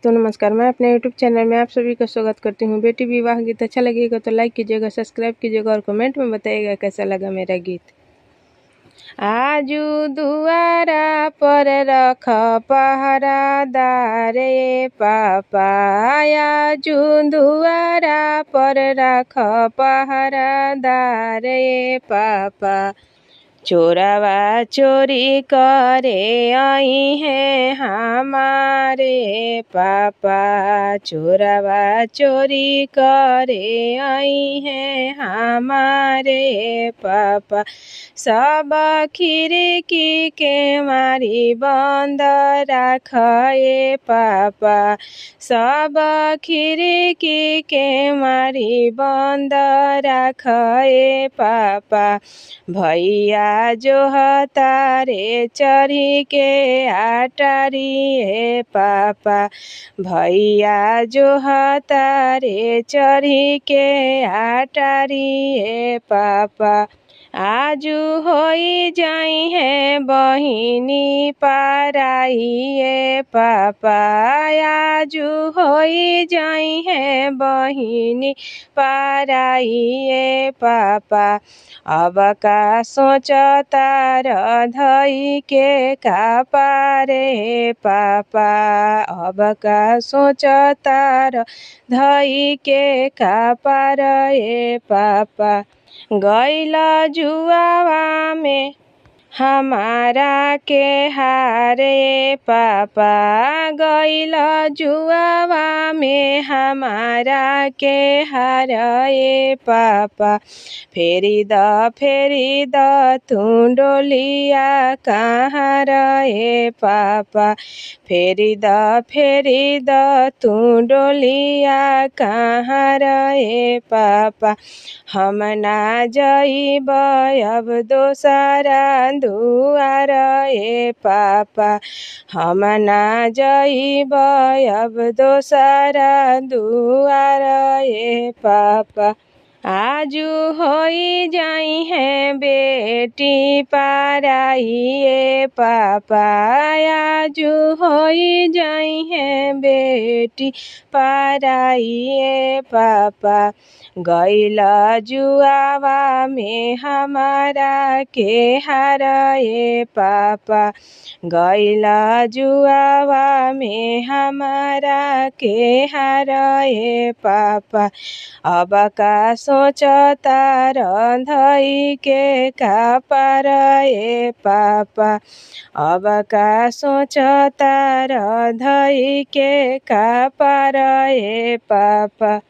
तो नमस्कार, मैं अपने यूट्यूब चैनल में आप सभी का स्वागत करती हूँ। बेटी विवाह गीत अच्छा लगेगा तो लाइक कीजिएगा, सब्सक्राइब कीजिएगा और कमेंट में बताइएगा कैसा लगा मेरा गीत। आजू दुआरा पर रख पहरादार पापा, आजू दुआरा पर रख पहरादार पापा। चोरवा चोरी करे आई है हमारे पापा, चोरवा चोरी करे आई है हमारे पापा। सब खिड़की के मारी बंद रखे पापा, सब खिड़की के मारी बंद रखे पापा। भैया जो हतारे चढ़ी के आटारी पापा, भैया जो हतारे चढ़ी के आटारी पापा। आजू होई जाई है बहिनी पाराई पापा, आजू होई जाई है बहिनी पाराई पापा। अब का सोचता धई के कापारे पापा, अब का सोचता धई के कापारे पापा। गैला जुआवा में हमारा के हारे पापा, गैला जुआवा में हमारा के हारे पापा। फेरी द तू डोलिया कहाँ रहे पापा, फेरी द तू डोलिया कहाँ रहे पापा। हम ना जाइब अब दोसरा दुआर पापा, हम ना जाइब अब दोसरा दुआर पापा। आजू होई जाई है बेटी पाराई पापा, आजू होई जाई है बेटी पाराई पापा। गैला जुआवा में हमारा के हारे पापा, गैला जुआवा में हमारा के हारे पापा। अब का सोचता धई के कापारे पापा, अब का सोचता धई के कापारे पापा।